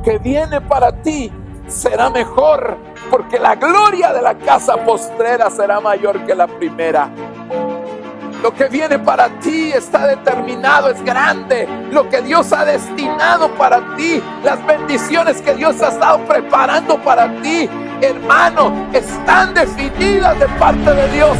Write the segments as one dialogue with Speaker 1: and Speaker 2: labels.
Speaker 1: que viene para ti será mejor, porque la gloria de la casa postrera será mayor que la primera. Lo que viene para ti está determinado, es grande. Lo que Dios ha destinado para ti, las bendiciones que Dios ha estado preparando para ti, hermano, están definidas de parte de Dios.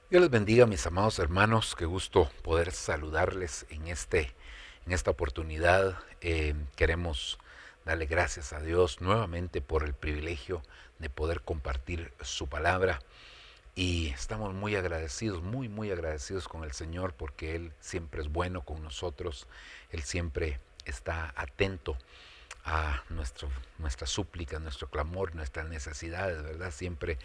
Speaker 2: Dios les bendiga, mis amados hermanos. Qué gusto poder saludarles en esta oportunidad. Queremos darle gracias a Dios nuevamente por el privilegio de poder compartir su palabra. Y estamos muy agradecidos, muy agradecidos con el Señor, porque Él siempre es bueno con nosotros. Él siempre está atento a nuestras súplicas, nuestro clamor, nuestras necesidades, ¿verdad? Siempre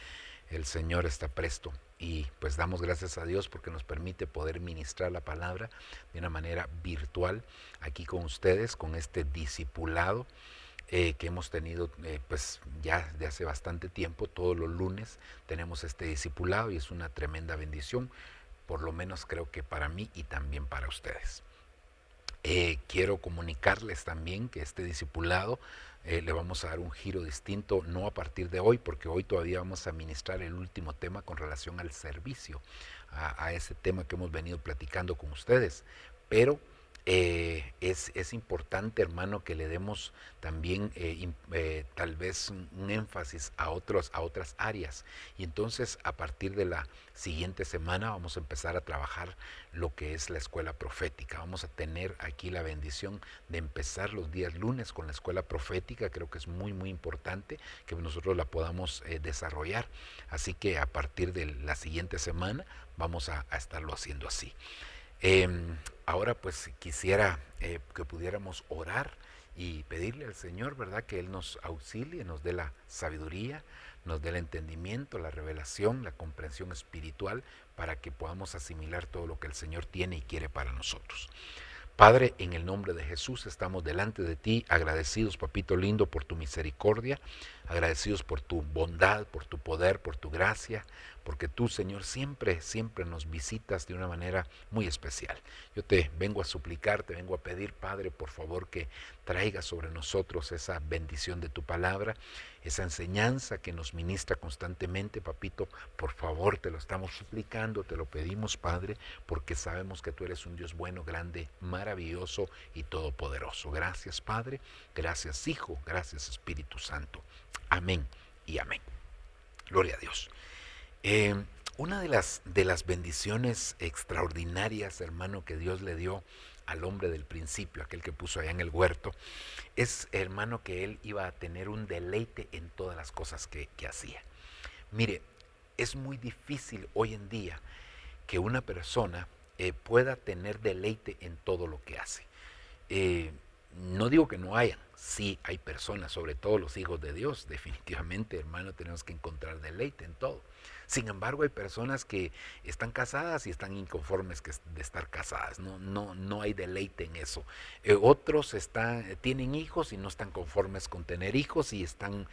Speaker 2: el Señor está presto, y pues damos gracias a Dios porque nos permite poder ministrar la palabra de una manera virtual aquí con ustedes, con este discipulado que hemos tenido pues ya de hace bastante tiempo. Todos los lunes tenemos este discipulado y es una tremenda bendición, por lo menos creo que para mí y también para ustedes. Quiero comunicarles también que este discipulado le vamos a dar un giro distinto, no a partir de hoy, porque hoy todavía vamos a ministrar el último tema con relación al servicio, a ese tema que hemos venido platicando con ustedes, pero es importante, hermano, que le demos también tal vez un énfasis a otras áreas. Y entonces a partir de la siguiente semana vamos a empezar a trabajar lo que es la escuela profética. Vamos a tener aquí la bendición de empezar los días lunes con la escuela profética. Creo que es muy importante que nosotros la podamos desarrollar. Así que a partir de la siguiente semana vamos a estarlo haciendo así. Ahora pues quisiera que pudiéramos orar y pedirle al Señor, ¿verdad?, que Él nos auxilie, nos dé la sabiduría, nos dé el entendimiento, la revelación, la comprensión espiritual, para que podamos asimilar todo lo que el Señor tiene y quiere para nosotros. Padre, en el nombre de Jesús estamos delante de ti, agradecidos, papito lindo, por tu misericordia, agradecidos por tu bondad, por tu poder, por tu gracia, porque tú, Señor, siempre nos visitas de una manera muy especial. Yo te vengo a suplicar, te vengo a pedir, Padre, por favor, que traiga sobre nosotros esa bendición de tu palabra, esa enseñanza que nos ministra constantemente, papito. Por favor, te lo estamos suplicando, te lo pedimos, Padre, porque sabemos que tú eres un Dios bueno, grande, maravilloso y todopoderoso. Gracias, Padre, gracias, Hijo, gracias, Espíritu Santo. Amén y amén. Gloria a Dios. Una de las bendiciones extraordinarias, hermano, que Dios le dio al hombre del principio, aquel que puso allá en el huerto, es, hermano, que él iba a tener un deleite en todas las cosas que hacía. Mire, es muy difícil hoy en día que una persona pueda tener deleite en todo lo que hace. No digo que no hayan, sí hay personas, sobre todo los hijos de Dios, definitivamente, hermano, tenemos que encontrar deleite en todo. Sin embargo, hay personas que están casadas y están inconformes de estar casadas, no hay deleite en eso. Otros tienen hijos y no están conformes con tener hijos y están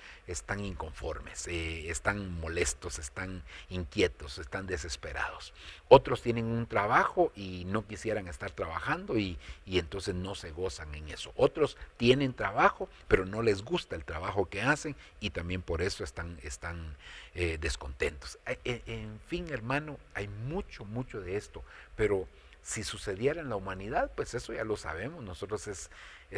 Speaker 2: inconformes, están molestos, están inquietos, están desesperados. Otros tienen un trabajo y no quisieran estar trabajando y entonces no se gozan en eso. Otros tienen trabajo, pero no les gusta el trabajo que hacen y también por eso están descontentos. En fin, hermano, hay mucho de esto, pero si sucediera en la humanidad, pues eso ya lo sabemos. Nosotros es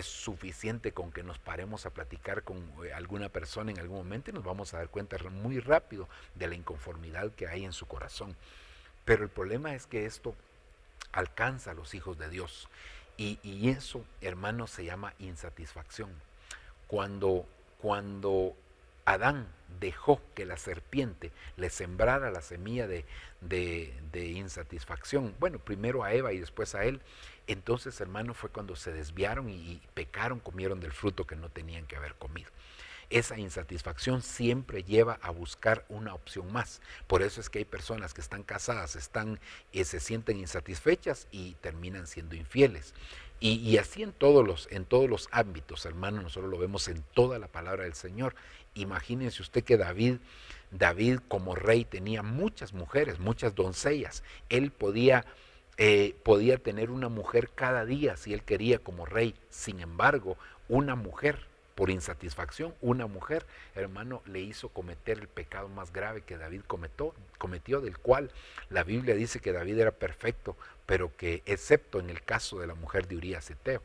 Speaker 2: suficiente con que nos paremos a platicar con alguna persona en algún momento y nos vamos a dar cuenta muy rápido de la inconformidad que hay en su corazón. Pero el problema es que esto alcanza a los hijos de Dios y eso, hermano, se llama insatisfacción. Cuando Adán dejó que la serpiente le sembrara la semilla de insatisfacción, bueno, primero a Eva y después a él, entonces, hermano, fue cuando se desviaron y pecaron, comieron del fruto que no tenían que haber comido. Esa insatisfacción siempre lleva a buscar una opción más. Por eso es que hay personas que están casadas, se sienten insatisfechas y terminan siendo infieles. Y así en todos los ámbitos, hermano, nosotros lo vemos en toda la palabra del Señor. Imagínense usted que David como rey tenía muchas mujeres, muchas doncellas. Él podía tener una mujer cada día si él quería como rey. Sin embargo, una mujer, por insatisfacción, una mujer, hermano, le hizo cometer el pecado más grave que David cometió, del cual la Biblia dice que David era perfecto, pero que excepto en el caso de la mujer de Urías Eteo.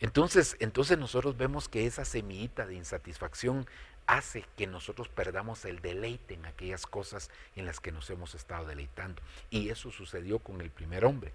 Speaker 2: Entonces nosotros vemos que esa semillita de insatisfacción hace que nosotros perdamos el deleite en aquellas cosas en las que nos hemos estado deleitando. Y eso sucedió con el primer hombre.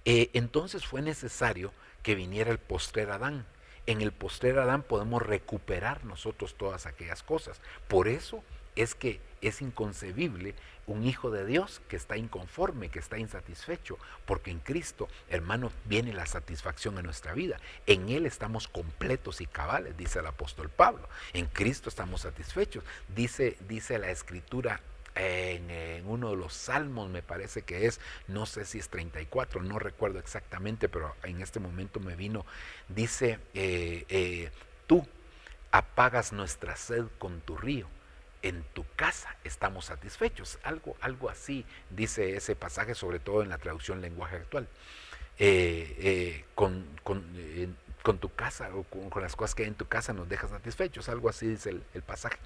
Speaker 2: Entonces fue necesario que viniera el postrer Adán. En el postrer Adán podemos recuperar nosotros todas aquellas cosas. Por eso es que es inconcebible un hijo de Dios que está inconforme, que está insatisfecho, porque en Cristo, hermano, viene la satisfacción en nuestra vida. En Él estamos completos y cabales, dice el apóstol Pablo. En Cristo estamos satisfechos. Dice la Escritura en uno de los salmos, me parece que es, no sé si es 34, no recuerdo exactamente, pero en este momento me vino, dice, tú apagas nuestra sed con tu río, en tu casa estamos satisfechos. Algo así dice ese pasaje, sobre todo en la traducción lenguaje actual. Con tu casa o con las cosas que hay en tu casa nos dejas satisfechos, algo así dice el pasaje.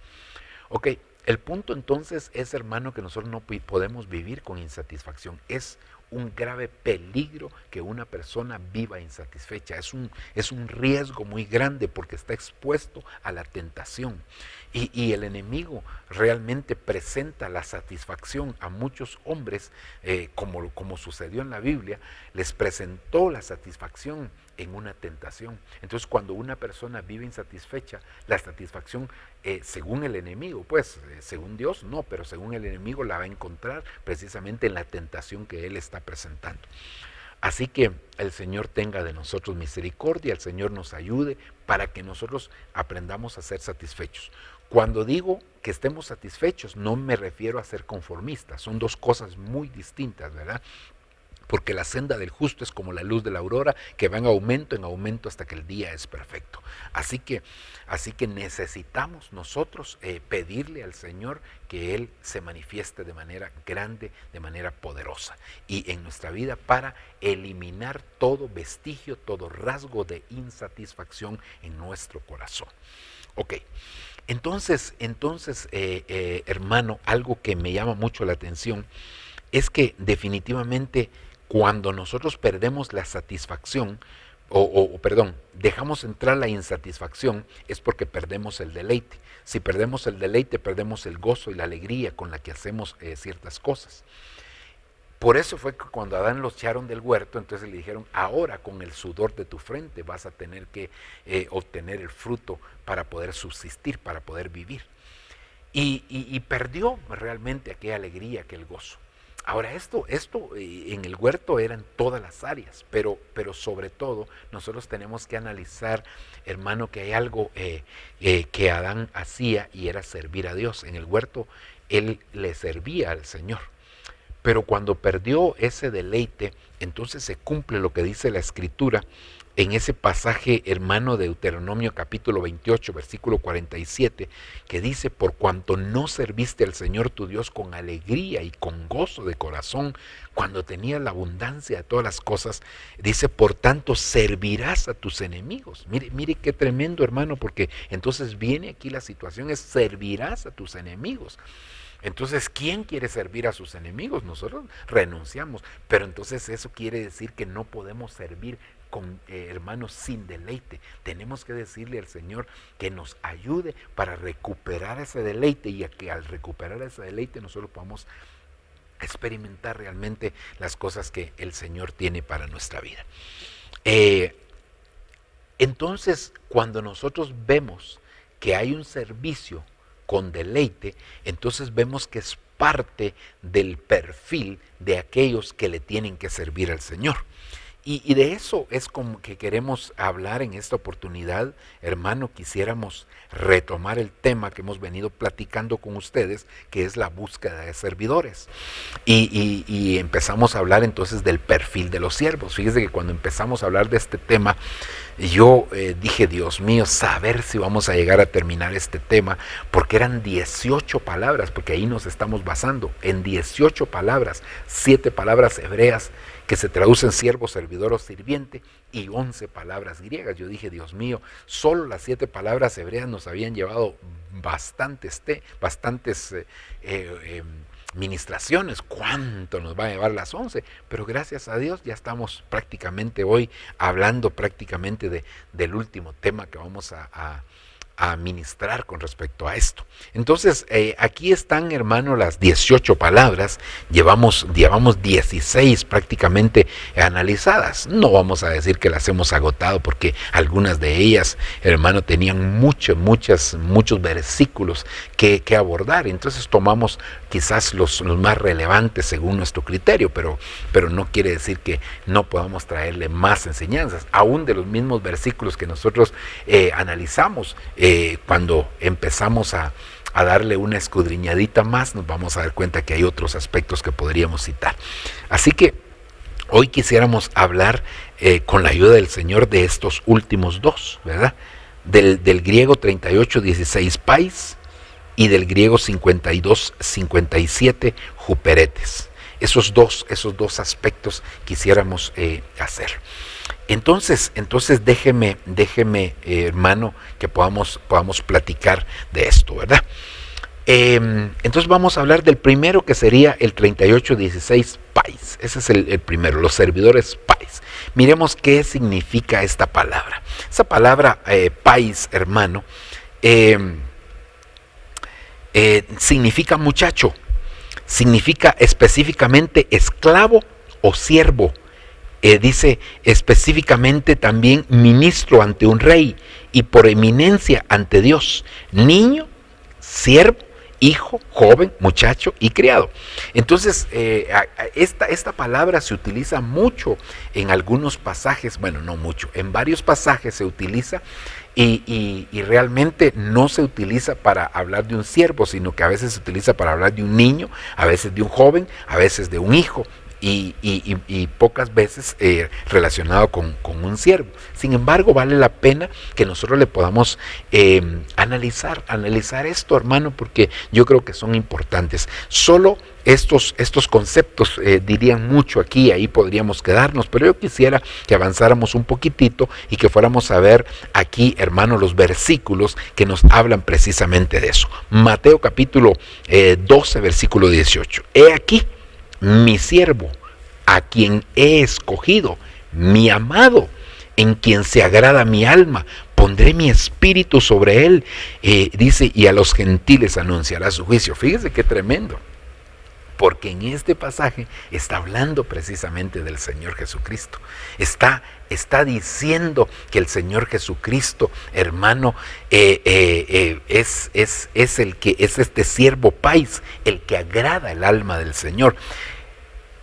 Speaker 2: Ok, el punto entonces es, hermano, que nosotros no podemos vivir con insatisfacción. Es un grave peligro que una persona viva insatisfecha. Es un riesgo muy grande porque está expuesto a la tentación. Y el enemigo realmente presenta la satisfacción a muchos hombres, como sucedió en la Biblia, les presentó la satisfacción en una tentación. Entonces, cuando una persona vive insatisfecha, la satisfacción, según el enemigo, según Dios no, pero según el enemigo la va a encontrar precisamente en la tentación que él está presentando. Así que el Señor tenga de nosotros misericordia, el Señor nos ayude para que nosotros aprendamos a ser satisfechos. Cuando digo que estemos satisfechos, no me refiero a ser conformistas, son dos cosas muy distintas, ¿verdad? Porque la senda del justo es como la luz de la aurora, que va en aumento hasta que el día es perfecto. Así que necesitamos nosotros pedirle al Señor que Él se manifieste de manera grande, de manera poderosa, y en nuestra vida para eliminar todo vestigio, todo rasgo de insatisfacción en nuestro corazón. Ok, entonces hermano, algo que me llama mucho la atención es que definitivamente cuando nosotros perdemos la satisfacción, dejamos entrar la insatisfacción, es porque perdemos el deleite. Si perdemos el deleite, perdemos el gozo y la alegría con la que hacemos ciertas cosas. Por eso fue que cuando a Adán lo echaron del huerto, entonces le dijeron, ahora con el sudor de tu frente vas a tener que obtener el fruto para poder subsistir, para poder vivir. Y perdió realmente aquella alegría, aquel gozo. Ahora esto en el huerto eran todas las áreas, pero sobre todo nosotros tenemos que analizar, hermano, que hay algo que Adán hacía y era servir a Dios. En el huerto él le servía al Señor, pero cuando perdió ese deleite, entonces se cumple lo que dice la Escritura en ese pasaje, hermano, de Deuteronomio capítulo 28, versículo 47, que dice, por cuanto no serviste al Señor tu Dios con alegría y con gozo de corazón, cuando tenías la abundancia de todas las cosas, dice, por tanto servirás a tus enemigos. Mire qué tremendo, hermano, porque entonces viene aquí la situación, es servirás a tus enemigos. Entonces, ¿quién quiere servir a sus enemigos? Nosotros renunciamos, pero entonces eso quiere decir que no podemos servir hermanos, sin deleite. Tenemos que decirle al Señor que nos ayude para recuperar ese deleite, y a que al recuperar ese deleite nosotros podamos experimentar realmente las cosas que el Señor tiene para nuestra vida. Entonces, cuando nosotros vemos que hay un servicio con deleite, entonces vemos que es parte del perfil de aquellos que le tienen que servir al Señor. Y de eso es como que queremos hablar en esta oportunidad, hermano. Quisiéramos retomar el tema que hemos venido platicando con ustedes, que es la búsqueda de servidores. Y empezamos a hablar entonces del perfil de los siervos. Fíjense que cuando empezamos a hablar de este tema, yo dije, Dios mío, saber si vamos a llegar a terminar este tema, porque eran 18 palabras, porque ahí nos estamos basando, en 18 palabras, 7 palabras hebreas que se traducen siervo, servidor o sirviente, y 11 palabras griegas. Yo dije, Dios mío, solo las 7 palabras hebreas nos habían llevado bastantes ministraciones. ¿Cuánto nos va a llevar las 11? Pero gracias a Dios ya estamos prácticamente hoy hablando prácticamente del último tema que vamos a ministrar con respecto a esto. Entonces, aquí están, hermano, las 18 palabras. Llevamos 16 prácticamente analizadas. No vamos a decir que las hemos agotado, porque algunas de ellas, hermano, tenían muchos versículos que abordar. Entonces tomamos quizás los más relevantes según nuestro criterio, pero no quiere decir que no podamos traerle más enseñanzas, aún de los mismos versículos que nosotros analizamos. Cuando empezamos a darle una escudriñadita más, nos vamos a dar cuenta que hay otros aspectos que podríamos citar. Así que hoy quisiéramos hablar con la ayuda del Señor de estos últimos dos, ¿verdad? Del griego 38:16 pais y del griego 52:57 juperetes. Esos dos aspectos quisiéramos hacer. Entonces déjeme, hermano, que podamos platicar de esto, ¿verdad? Entonces vamos a hablar del primero, que sería el 38:16 pais. Ese es el primero, los servidores pais. Miremos qué significa esta palabra. Esa palabra pais, hermano, significa muchacho, significa específicamente esclavo o siervo. Dice específicamente también ministro ante un rey y por eminencia ante Dios, niño, siervo, hijo, joven, muchacho y criado. Entonces, esta palabra se utiliza mucho en algunos pasajes, bueno, no mucho, en varios pasajes se utiliza y realmente no se utiliza para hablar de un siervo, sino que a veces se utiliza para hablar de un niño, a veces de un joven, a veces de un hijo. Y pocas veces relacionado con un siervo. Sin embargo, vale la pena que nosotros le podamos analizar esto, hermano, porque yo creo que son importantes. Solo estos conceptos dirían mucho aquí, ahí podríamos quedarnos, pero yo quisiera que avanzáramos un poquitito y que fuéramos a ver aquí, hermano, los versículos que nos hablan precisamente de eso. Mateo capítulo 12, versículo 18. He aquí mi siervo, a quien he escogido, mi amado, en quien se agrada mi alma, pondré mi espíritu sobre él, dice, y a los gentiles anunciará su juicio. Fíjese qué tremendo, porque en este pasaje está hablando precisamente del Señor Jesucristo. Está diciendo que el Señor Jesucristo, hermano, es este siervo pais, el que agrada el alma del Señor.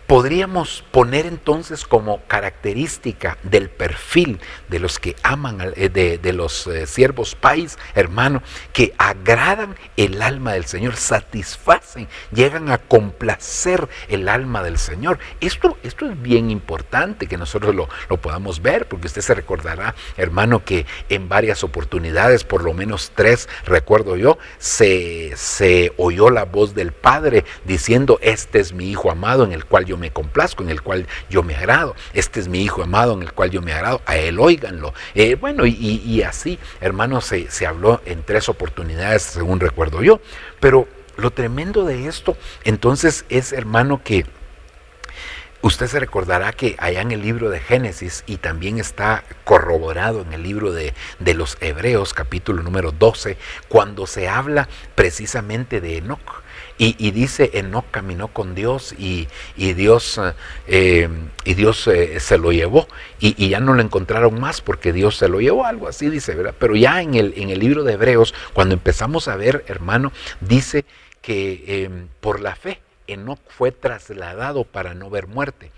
Speaker 2: Podríamos poner entonces como característica del perfil de los que aman, de los siervos pais, hermano, que agradan el alma del Señor, satisfacen, llegan a complacer el alma del Señor. Esto es bien importante que nosotros lo podamos ver, porque usted se recordará, hermano, que en varias oportunidades, por lo menos 3, recuerdo yo, se oyó la voz del Padre diciendo: este es mi Hijo amado en el cual yo me complazco, en el cual yo me agrado. Este es mi Hijo amado en el cual yo me agrado, a él óiganlo. Bueno, y así, hermano, se habló en 3 oportunidades, según recuerdo yo. Pero lo tremendo de esto, entonces, es, hermano, que usted se recordará que allá en el libro de Génesis, y también está corroborado en el libro de los Hebreos, capítulo número 12, cuando se habla precisamente de Enoc. Y dice, Enoc caminó con Dios y Dios se lo llevó y ya no lo encontraron más porque Dios se lo llevó, algo así dice, ¿verdad? Pero ya en el libro de Hebreos, cuando empezamos a ver, hermano, dice que por la fe Enoc fue trasladado para no ver muerte.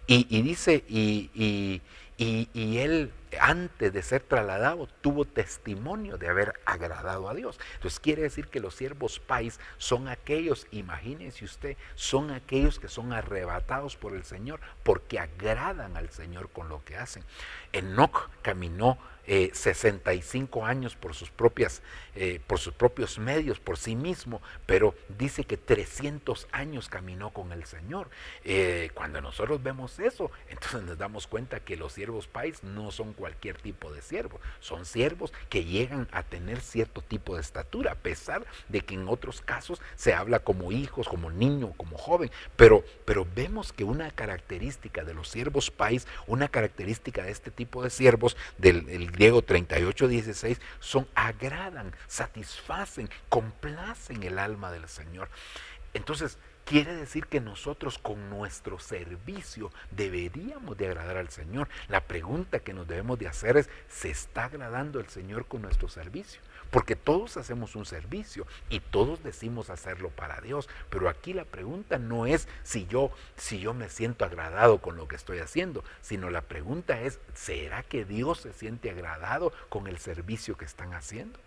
Speaker 2: Y dice, y él antes de ser trasladado, tuvo testimonio de haber agradado a Dios. Entonces quiere decir que los siervos pais son aquellos, imagínense usted, son aquellos que son arrebatados por el Señor porque agradan al Señor con lo que hacen. Enoc caminó 65 años por sus propios medios, por sí mismo, pero dice que 300 años caminó con el Señor. Cuando nosotros vemos eso, entonces nos damos cuenta que los siervos pais no son cualquier tipo de siervos, son siervos que llegan a tener cierto tipo de estatura, a pesar de que en otros casos se habla como hijos, como niño, como joven, pero vemos que una característica de los siervos pais, una característica de este tipo de siervos, del griego 38:16, agradan, satisfacen, complacen el alma del Señor. Entonces, quiere decir que nosotros con nuestro servicio deberíamos de agradar al Señor. La pregunta que nos debemos de hacer es, ¿se está agradando el Señor con nuestro servicio? Porque todos hacemos un servicio y todos decimos hacerlo para Dios, pero aquí la pregunta no es si yo me siento agradado con lo que estoy haciendo, sino la pregunta es, ¿será que Dios se siente agradado con el servicio que están haciendo?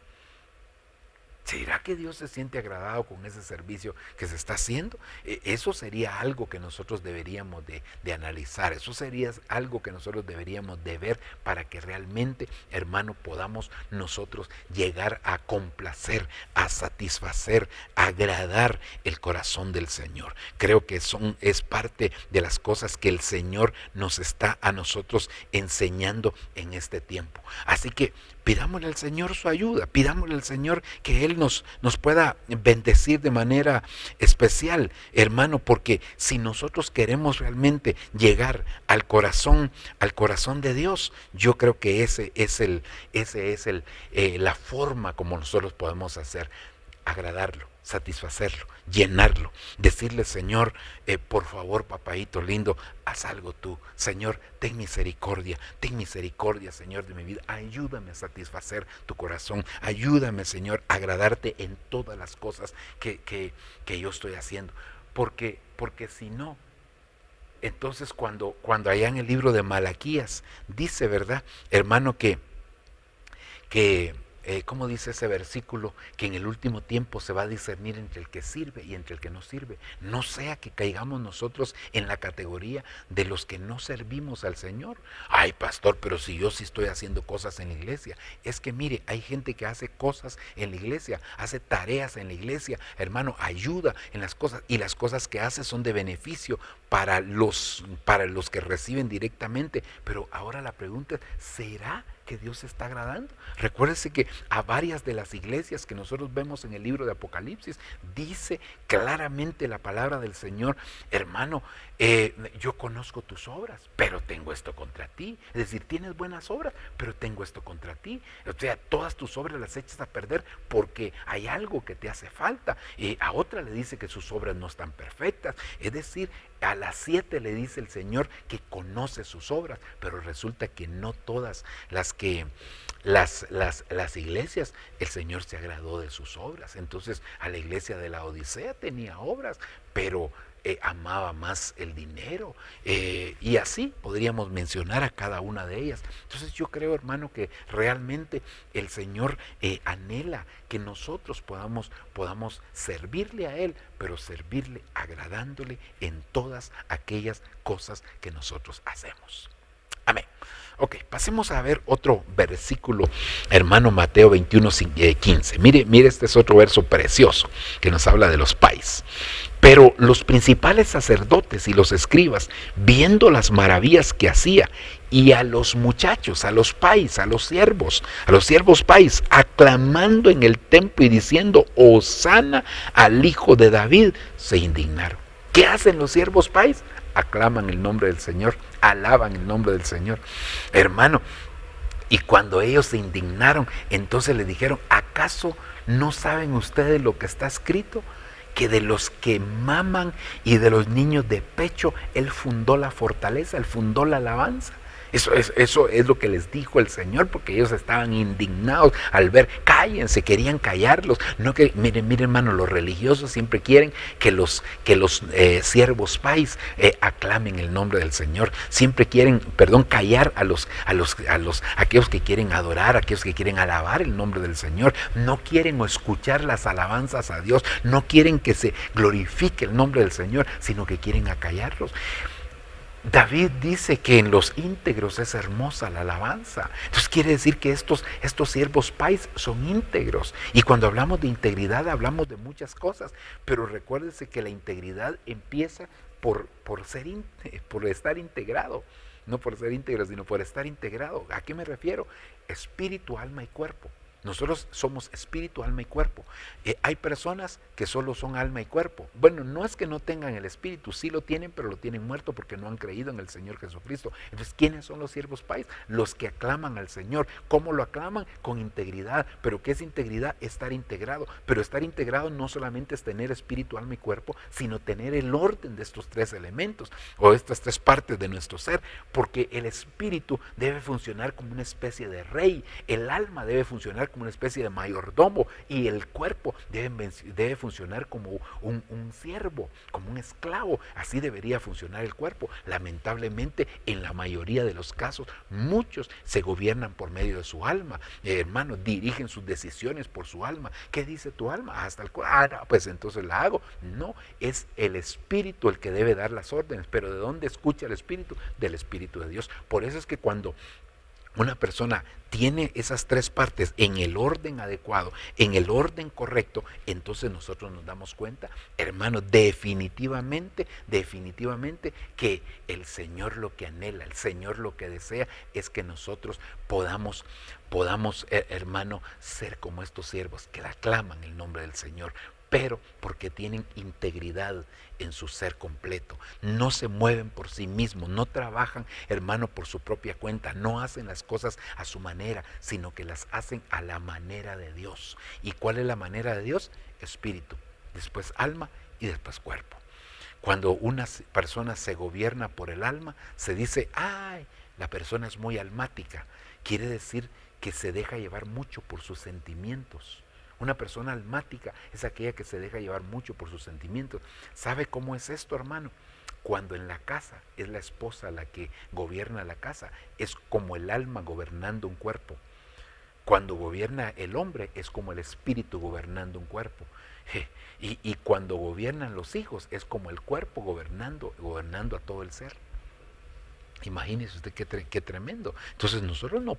Speaker 2: ¿Será que Dios se siente agradado con ese servicio que se está haciendo? Eso sería algo que nosotros deberíamos de analizar, eso sería algo que nosotros deberíamos de ver para que realmente, hermano, podamos nosotros llegar a complacer, a satisfacer, a agradar el corazón del Señor. Creo que es parte de las cosas que el Señor nos está a nosotros enseñando en este tiempo. Así que pidámosle al Señor su ayuda, pidámosle al Señor que Él nos pueda bendecir de manera especial, hermano, porque si nosotros queremos realmente llegar al corazón de Dios, yo creo que ese es la forma como nosotros podemos hacer, agradarlo, satisfacerlo, llenarlo, decirle, Señor, por favor, papaíto lindo, haz algo tú, Señor, ten misericordia, Señor, de mi vida, ayúdame a satisfacer tu corazón, ayúdame, Señor, a agradarte en todas las cosas que yo estoy haciendo, porque si no, entonces cuando allá en el libro de Malaquías dice, ¿verdad, hermano, que ¿cómo dice ese versículo? Que en el último tiempo se va a discernir entre el que sirve y entre el que no sirve. No sea que caigamos nosotros en la categoría de los que no servimos al Señor. Ay, pastor, pero si yo sí estoy haciendo cosas en la iglesia. Es que mire, hay gente que hace cosas en la iglesia, hace tareas en la iglesia, hermano, ayuda en las cosas, y las cosas que hace son de beneficio para los que reciben directamente. Pero ahora la pregunta es, ¿será que Dios se está agradando? Recuérdese que a varias de las iglesias que nosotros vemos en el libro de Apocalipsis, dice claramente la palabra del Señor, hermano, yo conozco tus obras, pero tengo esto contra ti. Es decir, tienes buenas obras, pero tengo esto contra ti. O sea, todas tus obras las echas a perder porque hay algo que te hace falta. A otra le dice que sus obras no están perfectas. Es decir, a las 7 le dice el Señor que conoce sus obras, pero resulta que no todas las iglesias, el Señor se agradó de sus obras. Entonces, a la iglesia de la Odisea tenía obras, pero amaba más el dinero, y así podríamos mencionar a cada una de ellas. Entonces yo creo, hermano, que realmente el Señor anhela que nosotros podamos servirle a Él, pero servirle agradándole en todas aquellas cosas que nosotros hacemos. Amén. Ok, pasemos a ver otro versículo, hermano, Mateo 21:15. Mire, este es otro verso precioso que nos habla de los pais. Pero los principales sacerdotes y los escribas, viendo las maravillas que hacía, y a los muchachos, a los pais, a los siervos pais, aclamando en el templo y diciendo, Hosana al Hijo de David, se indignaron. ¿Qué hacen los siervos pais? Aclaman el nombre del Señor, alaban el nombre del Señor. Hermano, y cuando ellos se indignaron, entonces le dijeron, ¿acaso no saben ustedes lo que está escrito? Que de los que maman y de los niños de pecho, Él fundó la fortaleza, Él fundó la alabanza. Eso es lo que les dijo el Señor, porque ellos estaban indignados al ver, cállense, querían callarlos. No que, miren hermano, los religiosos siempre quieren que los siervos pais aclamen el nombre del Señor. Siempre quieren, callar a aquellos que quieren adorar, a aquellos que quieren alabar el nombre del Señor. No quieren escuchar las alabanzas a Dios, no quieren que se glorifique el nombre del Señor, sino que quieren acallarlos. David dice que en los íntegros es hermosa la alabanza. Entonces quiere decir que estos siervos pais son íntegros. Y cuando hablamos de integridad hablamos de muchas cosas. Pero recuérdese que la integridad empieza por estar integrado. No por ser íntegro, sino por estar integrado. ¿A qué me refiero? Espíritu, alma y cuerpo. Nosotros somos espíritu, alma y cuerpo. Hay personas que solo son alma y cuerpo. Bueno, no es que no tengan el espíritu, sí lo tienen, pero lo tienen muerto porque no han creído en el Señor Jesucristo. Entonces, ¿quiénes son los siervos pais? Los que aclaman al Señor. ¿Cómo lo aclaman? Con integridad. ¿Pero qué es integridad? Estar integrado. Pero estar integrado no solamente es tener espíritu, alma y cuerpo, sino tener el orden de estos tres elementos o estas tres partes de nuestro ser, porque el espíritu debe funcionar como una especie de rey, el alma debe funcionar como una especie de mayordomo y el cuerpo debe funcionar como un siervo, como un esclavo. Así debería funcionar el cuerpo. Lamentablemente, en la mayoría de los casos, muchos se gobiernan por medio de su alma. Hermanos, dirigen sus decisiones por su alma. ¿Qué dice tu alma? Hasta el cuerpo. No, pues entonces la hago. No, es el espíritu el que debe dar las órdenes. Pero ¿de dónde escucha el espíritu? Del Espíritu de Dios. Por eso es que cuando una persona tiene esas tres partes en el orden adecuado, en el orden correcto, entonces nosotros nos damos cuenta, hermanos, definitivamente que el Señor lo que anhela, el Señor lo que desea es que nosotros podamos, hermano, ser como estos siervos que aclaman el nombre del Señor, pero porque tienen integridad en su ser completo, no se mueven por sí mismos, no trabajan, hermano, por su propia cuenta, no hacen las cosas a su manera, sino que las hacen a la manera de Dios. ¿Y cuál es la manera de Dios? Espíritu, después alma y después cuerpo. Cuando una persona se gobierna por el alma, se dice, ¡ay! La persona es muy almática. Quiere decir que se deja llevar mucho por sus sentimientos. Una persona almática es aquella que se deja llevar mucho por sus sentimientos. ¿Sabe cómo es esto, hermano? Cuando en la casa es la esposa la que gobierna la casa, es como el alma gobernando un cuerpo. Cuando gobierna el hombre es como el espíritu gobernando un cuerpo. Y cuando gobiernan los hijos es como el cuerpo gobernando a todo el ser. Imagínese usted qué tremendo. Entonces nosotros no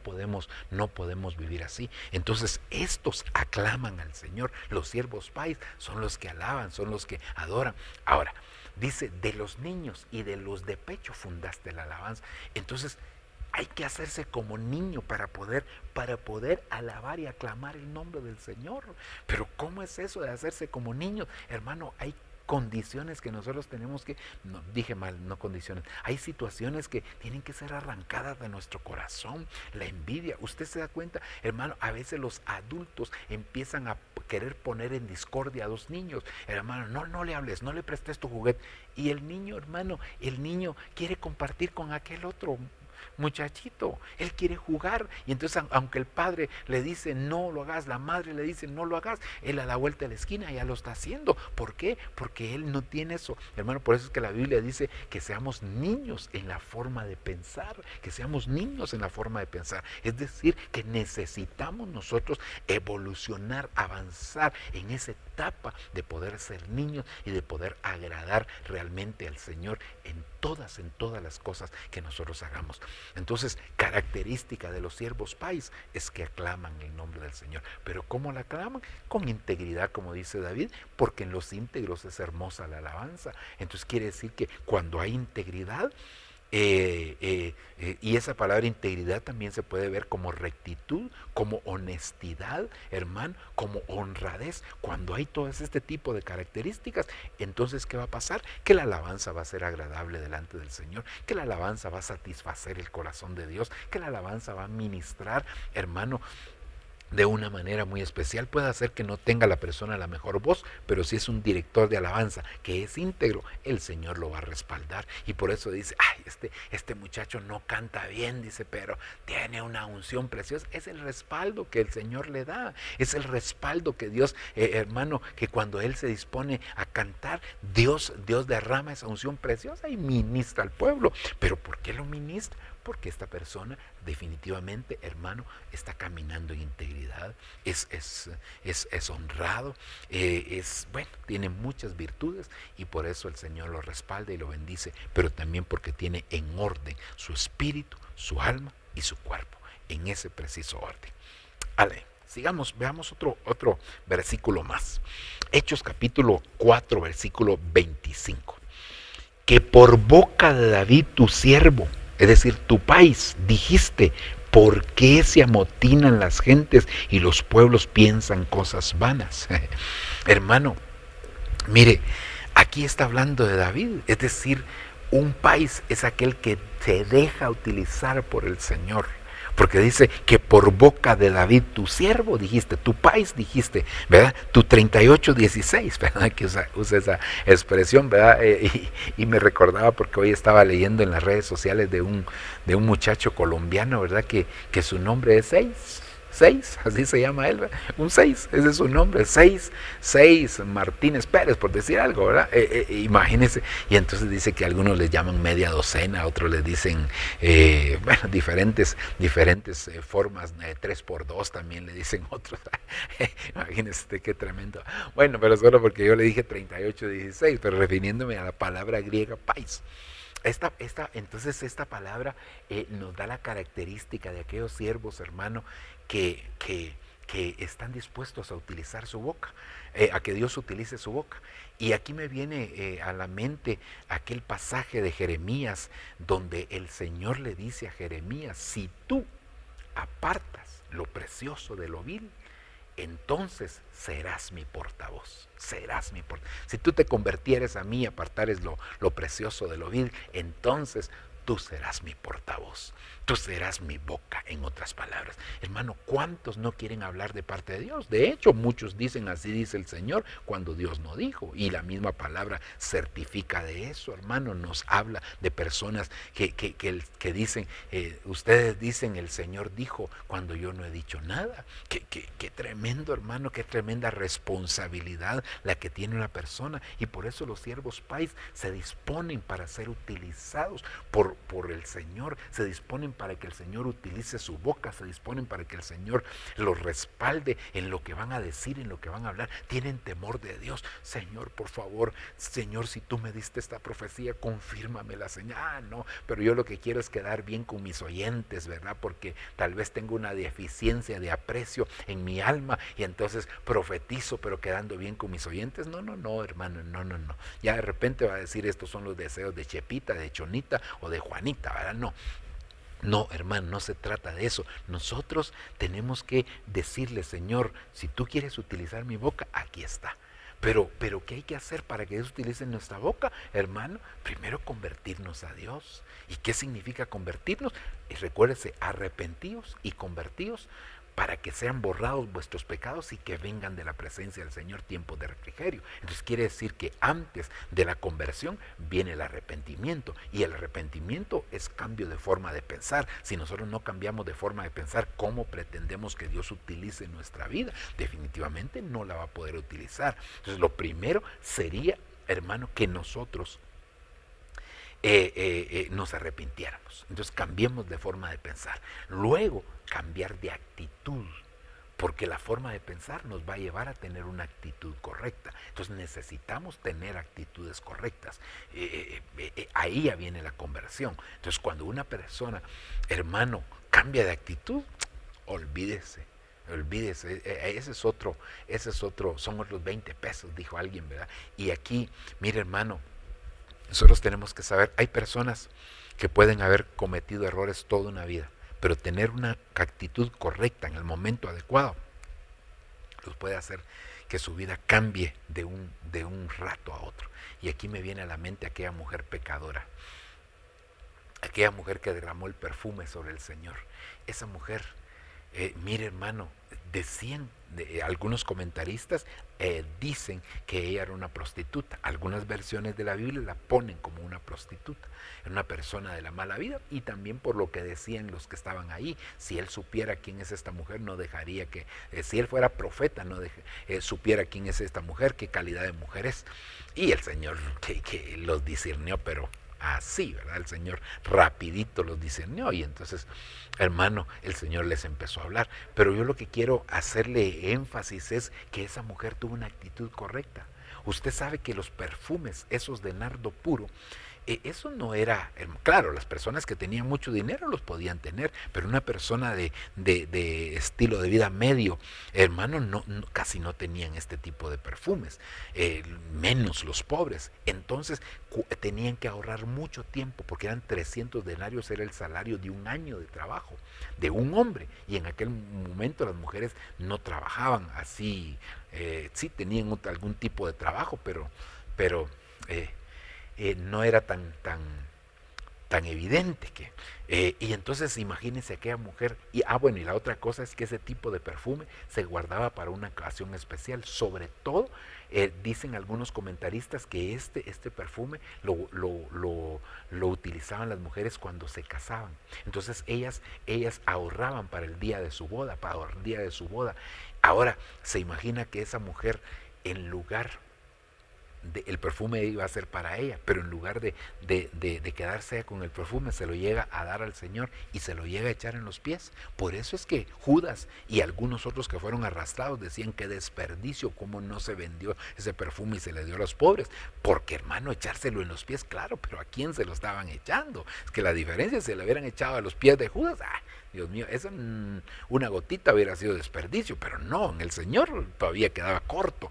Speaker 2: podemos vivir así. Entonces estos aclaman al Señor. Los siervos pais son los que alaban, son los que adoran. Ahora, dice, de los niños y de los de pecho fundaste la alabanza. Entonces hay que hacerse como niño para poder alabar y aclamar el nombre del Señor. Pero ¿cómo es eso de hacerse como niño? Hermano, hay condiciones que nosotros tenemos que, no, dije mal, no condiciones, hay situaciones que tienen que ser arrancadas de nuestro corazón. La envidia, usted se da cuenta, hermano, a veces los adultos empiezan a querer poner en discordia a dos niños. Hermano, no le hables, no le prestes tu juguete. Y el niño, hermano, el niño quiere compartir con aquel otro muchachito, él quiere jugar, y entonces aunque el padre le dice no lo hagas, la madre le dice no lo hagas, él a la vuelta de la esquina ya lo está haciendo. ¿Por qué? Porque él no tiene eso, hermano. Por eso es que la Biblia dice que seamos niños en la forma de pensar, que seamos niños en la forma de pensar, es decir, que necesitamos nosotros evolucionar, avanzar en esa etapa de poder ser niños y de poder agradar realmente al Señor en todas las cosas que nosotros hagamos. Entonces, característica de los siervos pais es que aclaman el nombre del Señor. ¿Pero cómo la aclaman? Con integridad, como dice David, porque en los íntegros es hermosa la alabanza. Entonces quiere decir que cuando hay integridad, y esa palabra integridad también se puede ver como rectitud, como honestidad, hermano, como honradez. Cuando hay todo este tipo de características, entonces ¿qué va a pasar? Que la alabanza va a ser agradable delante del Señor, que la alabanza va a satisfacer el corazón de Dios, que la alabanza va a ministrar, hermano, de una manera muy especial. Puede hacer que no tenga la persona la mejor voz, pero si es un director de alabanza que es íntegro, el Señor lo va a respaldar. Y por eso dice, ay, este muchacho no canta bien, dice, pero tiene una unción preciosa. Es el respaldo que el Señor le da, es el respaldo que Dios, hermano, que cuando Él se dispone a cantar, Dios derrama esa unción preciosa y ministra al pueblo. ¿Pero por qué lo ministra? Porque esta persona definitivamente, hermano, está caminando en integridad, es honrado, bueno, tiene muchas virtudes y por eso el Señor lo respalda y lo bendice, pero también porque tiene en orden su espíritu, su alma y su cuerpo, en ese preciso orden. Ale, sigamos, veamos otro versículo más. Hechos capítulo 4, versículo 25. Que por boca de David tu siervo, es decir, tu país, dijiste, ¿por qué se amotinan las gentes y los pueblos piensan cosas vanas? Hermano, mire, aquí está hablando de David, es decir, un país es aquel que se deja utilizar por el Señor. Porque dice que por boca de David tu siervo dijiste, tu país dijiste, ¿verdad? Tu 38:16, ¿verdad? Que usa esa expresión, ¿verdad? Y me recordaba porque hoy estaba leyendo en las redes sociales de un muchacho colombiano, ¿verdad? Que su nombre es Seis, así se llama él, ¿verdad? Un 6, ese es su nombre, Seis Martínez Pérez, por decir algo, ¿verdad? Imagínense, y entonces dice que algunos les llaman media docena, otros les dicen, bueno, diferentes formas, 3x2 también le dicen otros. Imagínense qué tremendo. Bueno, pero solo porque yo le dije 38:16, pero refiriéndome a la palabra griega pais. Entonces esta palabra nos da la característica de aquellos siervos, hermano, que están dispuestos a utilizar su boca, a que Dios utilice su boca. Y aquí me viene a la mente aquel pasaje de Jeremías, donde el Señor le dice a Jeremías, si tú apartas lo precioso de lo vil, entonces serás mi portavoz, serás mi portavoz. Si tú te convirtieres a mí y apartares lo precioso de lo vil, entonces tú serás mi portavoz, tú serás mi boca, en otras palabras. Hermano, ¿cuántos no quieren hablar de parte de Dios? De hecho, muchos dicen, así dice el Señor, cuando Dios no dijo. Y la misma palabra certifica de eso, hermano. Nos habla de personas que dicen, ustedes dicen, el Señor dijo, cuando yo no he dicho nada. Qué tremendo, hermano, qué tremenda responsabilidad la que tiene una persona. Y por eso los siervos pais se disponen para ser utilizados por el Señor, se disponen para que el Señor utilice su boca, se disponen para que el Señor los respalde en lo que van a decir, en lo que van a hablar. Tienen temor de Dios. Señor, por favor, Señor, si tú me diste esta profecía, confírmamela, Señor. No, pero yo lo que quiero es quedar bien con mis oyentes, ¿verdad? Porque tal vez tengo una deficiencia de aprecio en mi alma y entonces profetizo, pero quedando bien con mis oyentes. No, hermano, no. Ya de repente va a decir, estos son los deseos de Chepita, de Chonita o de Juanita, ¿verdad? No, hermano, no se trata de eso. Nosotros tenemos que decirle, Señor, si tú quieres utilizar mi boca, aquí está. Pero ¿qué hay que hacer para que Dios utilice nuestra boca, hermano? Primero convertirnos a Dios. ¿Y qué significa convertirnos? Y recuérdese, arrepentíos y convertíos para que sean borrados vuestros pecados y que vengan de la presencia del Señor tiempos de refrigerio. Entonces quiere decir que antes de la conversión viene el arrepentimiento, y el arrepentimiento es cambio de forma de pensar. Si nosotros no cambiamos de forma de pensar, ¿cómo pretendemos que Dios utilice nuestra vida? Definitivamente no la va a poder utilizar. Entonces lo primero sería, hermano, que nosotros nos arrepintiéramos. Entonces cambiemos de forma de pensar. Luego cambiar de actitud, porque la forma de pensar nos va a llevar a tener una actitud correcta. Entonces necesitamos tener actitudes correctas. Ahí ya viene la conversión. Entonces cuando una persona, hermano, cambia de actitud, olvídese, ese es otro, son otros 20 pesos, dijo alguien, ¿verdad? Y aquí, mire, hermano, nosotros tenemos que saber, hay personas que pueden haber cometido errores toda una vida, pero tener una actitud correcta en el momento adecuado los puede hacer que su vida cambie de un rato a otro. Y aquí me viene a la mente aquella mujer pecadora, aquella mujer que derramó el perfume sobre el Señor. Esa mujer Mire, hermano, decían, algunos comentaristas dicen que ella era una prostituta. Algunas versiones de la Biblia la ponen como una prostituta, una persona de la mala vida, y también por lo que decían los que estaban ahí. Si él supiera quién es esta mujer, no dejaría que, si él fuera profeta, no supiera quién es esta mujer, qué calidad de mujer es. Y el Señor que los discernió, pero así, ¿verdad? El Señor rapidito los discernió, y entonces, hermano, el Señor les empezó a hablar. Pero yo lo que quiero hacerle énfasis es que esa mujer tuvo una actitud correcta. Usted sabe que los perfumes, esos de nardo puro, eso no era, claro, las personas que tenían mucho dinero los podían tener, pero una persona de estilo de vida medio, hermano, casi no tenían este tipo de perfumes, menos los pobres. Entonces tenían que ahorrar mucho tiempo, porque eran 300 denarios, era el salario de un año de trabajo de un hombre, y en aquel momento las mujeres no trabajaban así, sí tenían algún tipo de trabajo, pero no era tan evidente que y entonces imagínense aquella mujer. Y bueno, y la otra cosa es que ese tipo de perfume se guardaba para una ocasión especial. Sobre todo dicen algunos comentaristas que este perfume lo utilizaban las mujeres cuando se casaban. Entonces ellas ahorraban para el día de su boda, Ahora se imagina que esa mujer, en lugar el perfume iba a ser para ella, pero en lugar de quedarse con el perfume, se lo llega a dar al Señor y se lo llega a echar en los pies. Por eso es que Judas y algunos otros que fueron arrastrados decían: qué desperdicio, cómo no se vendió ese perfume y se le dio a los pobres. Porque, hermano, echárselo en los pies, claro, pero ¿a quién se lo estaban echando? Es que la diferencia, si le hubieran echado a los pies de Judas, Dios mío, eso una gotita hubiera sido desperdicio, pero no, en el Señor todavía quedaba corto,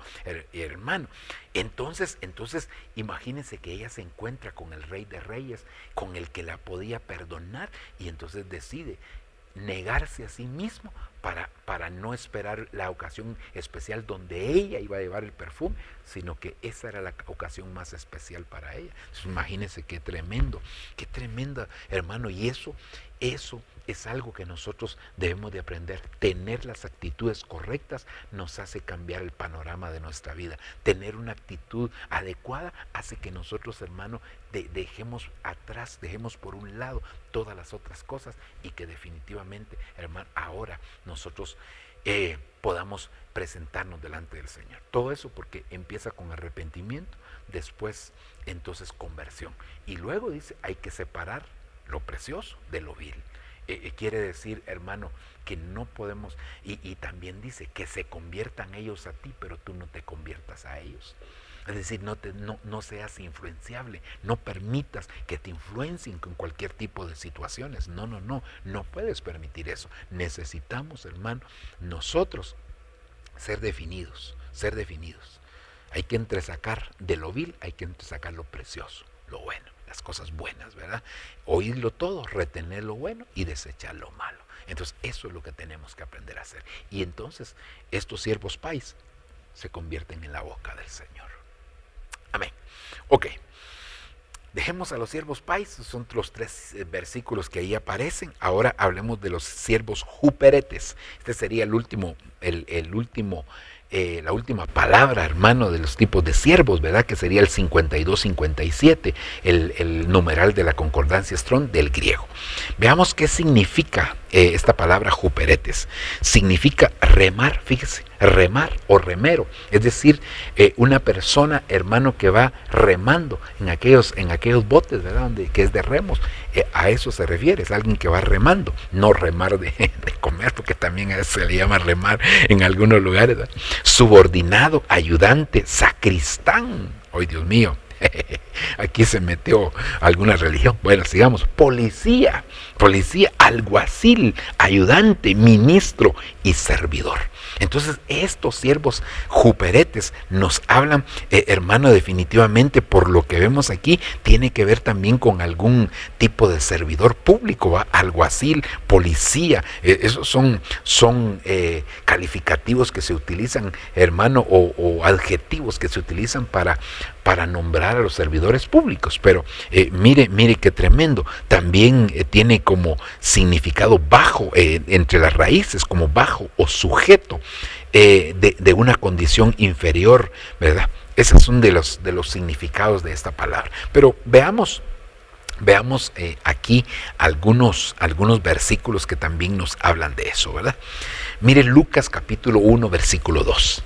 Speaker 2: hermano. Entonces, imagínense que ella se encuentra con el Rey de Reyes, con el que la podía perdonar, y entonces decide negarse a sí mismo para no esperar la ocasión especial donde ella iba a llevar el perfume, sino que esa era la ocasión más especial para ella. Entonces, imagínense qué tremendo, hermano, y eso es algo que nosotros debemos de aprender. Tener las actitudes correctas nos hace cambiar el panorama de nuestra vida. Tener una actitud adecuada hace que nosotros, hermano, dejemos atrás, dejemos por un lado todas las otras cosas, y que definitivamente, hermano, ahora nosotros podamos presentarnos delante del Señor. Todo eso porque empieza con arrepentimiento, después entonces conversión, y luego dice: hay que separar lo precioso de lo vil. Quiere decir, hermano, que no podemos, y también dice que se conviertan ellos a ti, pero tú no te conviertas a ellos. Es decir, no seas influenciable, no permitas que te influencien con cualquier tipo de situaciones. No puedes permitir eso. Necesitamos, hermano, nosotros ser definidos. Hay que entresacar de lo vil, hay que entresacar lo precioso, lo bueno, las cosas buenas, ¿verdad? Oírlo todo, retener lo bueno y desechar lo malo. Entonces, eso es lo que tenemos que aprender a hacer. Y entonces, estos siervos pais se convierten en la boca del Señor. Amén. Ok. Dejemos a los siervos pais, son los 3 versículos que ahí aparecen. Ahora hablemos de los siervos juperetes. Este sería la última palabra, hermano, de los tipos de siervos, ¿verdad? Que sería el 52-57, el numeral de la concordancia Strong del griego. Veamos qué significa esta palabra juperetes. Significa remar, fíjese, remar o remero, es decir, una persona, hermano, que va remando en aquellos botes, ¿verdad? Que es de remos. A eso se refiere, es alguien que va remando, no remar de comer, porque también a eso se le llama remar en algunos lugares, ¿verdad? Subordinado, ayudante, sacristán. ¡Ay, Dios mío! Aquí se metió alguna religión. Bueno, sigamos. Policía, alguacil, ayudante, ministro y servidor. Entonces, estos siervos juperetes nos hablan, hermano, definitivamente, por lo que vemos aquí, tiene que ver también con algún tipo de servidor público, ¿va? Alguacil, policía, esos son calificativos que se utilizan, hermano, o adjetivos que se utilizan para nombrar ¿verdad? A los servidores públicos. Pero mire qué tremendo. También tiene como significado bajo, entre las raíces, como bajo o sujeto de una condición inferior, ¿verdad? Esos son de los significados de esta palabra. Pero veamos aquí algunos versículos que también nos hablan de eso, ¿verdad? Mire Lucas capítulo 1, versículo 2.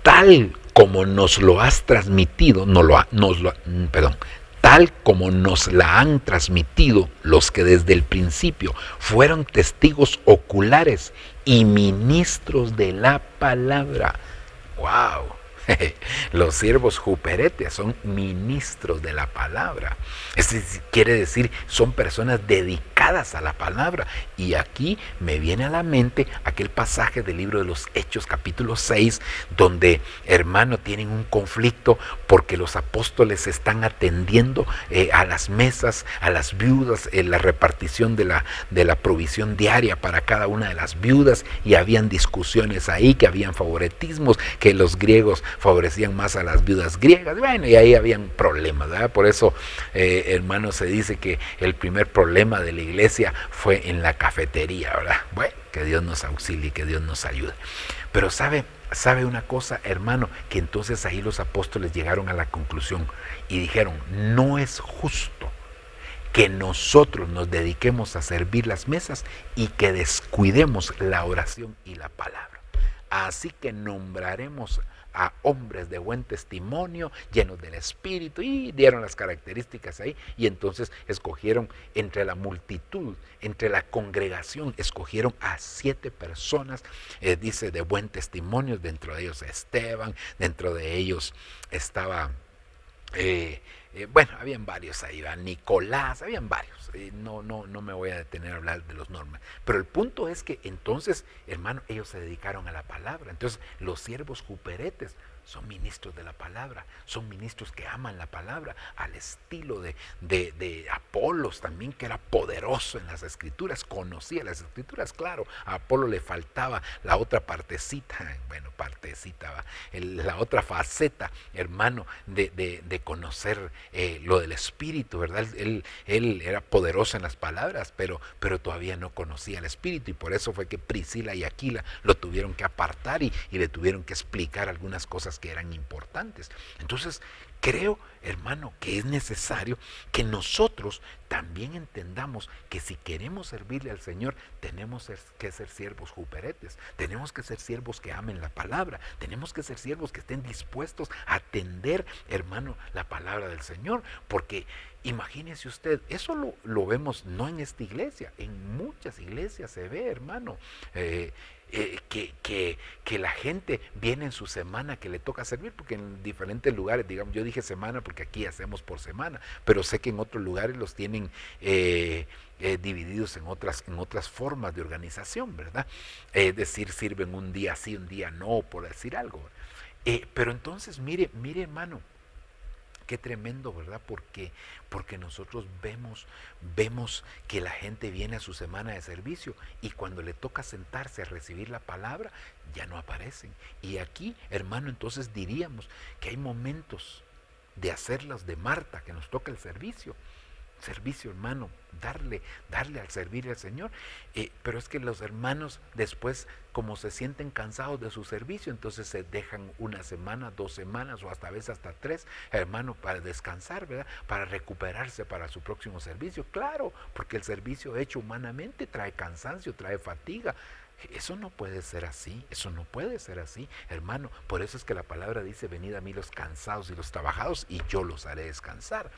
Speaker 2: Tal como nos lo has transmitido, tal como nos la han transmitido los que desde el principio fueron testigos oculares y ministros de la palabra. ¡Wow! Los siervos juperetes son ministros de la palabra. Esto quiere decir, son personas dedicadas a la palabra. Y aquí me viene a la mente aquel pasaje del libro de los Hechos, capítulo 6, donde, hermano, tienen un conflicto porque los apóstoles están atendiendo a las mesas, a las viudas, la repartición de la provisión diaria para cada una de las viudas, y habían discusiones ahí, que habían favoritismos, que los griegos favorecían más a las viudas griegas, bueno, y ahí habían problemas, ¿verdad? Por eso, hermano, se dice que el primer problema de la iglesia fue en la cafetería, ¿verdad? Bueno, que Dios nos auxilie, que Dios nos ayude. Pero sabe una cosa, hermano, que entonces ahí los apóstoles llegaron a la conclusión y dijeron, no es justo que nosotros nos dediquemos a servir las mesas y que descuidemos la oración y la palabra. Así que nombraremos a hombres de buen testimonio, llenos del Espíritu, y dieron las características ahí, y entonces escogieron entre la multitud, entre la congregación, escogieron a 7 personas, dice, de buen testimonio. Dentro de ellos Esteban, dentro de ellos estaba... bueno, habían varios ahí, Nicolás, habían varios, no me voy a detener a hablar de los nombres, pero el punto es que entonces, hermano, ellos se dedicaron a la palabra. Entonces los siervos juperetes son ministros de la palabra, son ministros que aman la palabra, al estilo de Apolos también, que era poderoso en las escrituras, conocía las escrituras. Claro, a Apolo le faltaba la otra partecita, la otra faceta, hermano, de conocer lo del Espíritu, ¿verdad? Él era poderoso en las palabras, pero todavía no conocía el Espíritu, y por eso fue que Priscila y Aquila lo tuvieron que apartar y le tuvieron que explicar algunas cosas que eran importantes. Entonces, creo, hermano, que es necesario que nosotros también entendamos que si queremos servirle al Señor, tenemos que ser siervos juperetes, tenemos que ser siervos que amen la palabra, tenemos que ser siervos que estén dispuestos a atender, hermano, la palabra del Señor, porque imagínese usted, eso lo vemos no en esta iglesia, en muchas iglesias se ve, hermano, que la gente viene en su semana que le toca servir, porque en diferentes lugares, digamos, yo dije semana porque aquí hacemos por semana, pero sé que en otros lugares los tienen divididos en otras formas de organización, ¿verdad? Es decir, sirven un día sí, un día no, por decir algo. Pero entonces, mire, hermano, qué tremendo, ¿verdad? Porque nosotros vemos que la gente viene a su semana de servicio, y cuando le toca sentarse a recibir la palabra, ya no aparecen. Y aquí, hermano, entonces diríamos que hay momentos de hacerlas de Marta, que nos toca el servicio, hermano, darle al servir al Señor, pero es que los hermanos después, como se sienten cansados de su servicio, entonces se dejan una semana, 2 semanas, o hasta a veces hasta 3, hermano, para descansar, ¿verdad? Para recuperarse para su próximo servicio. Claro, porque el servicio hecho humanamente trae cansancio, trae fatiga. Eso no puede ser así, hermano. Por eso es que la palabra dice, venid a mí los cansados y los trabajados, y yo los haré descansar.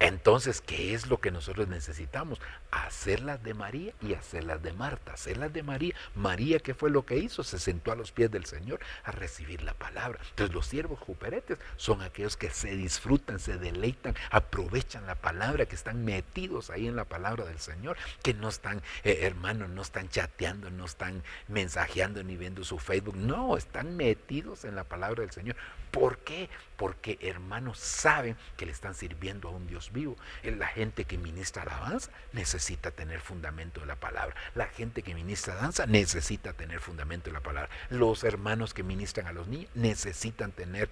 Speaker 2: Entonces, ¿qué es lo que nosotros necesitamos? Hacerlas de María y hacerlas de Marta. Hacerlas de María. María, ¿qué fue lo que hizo? Se sentó a los pies del Señor a recibir la palabra. Entonces, los siervos juperetes son aquellos que se disfrutan, se deleitan, aprovechan la palabra, que están metidos ahí en la palabra del Señor, que no están, hermanos, no están chateando, no están mensajeando ni viendo su Facebook. No, están metidos en la palabra del Señor. ¿Por qué? Porque, hermanos, saben que le están sirviendo a un Dios vivo. La gente que ministra alabanza necesita tener fundamento de la palabra. La gente que ministra danza necesita tener fundamento de la palabra. Los hermanos que ministran a los niños necesitan tener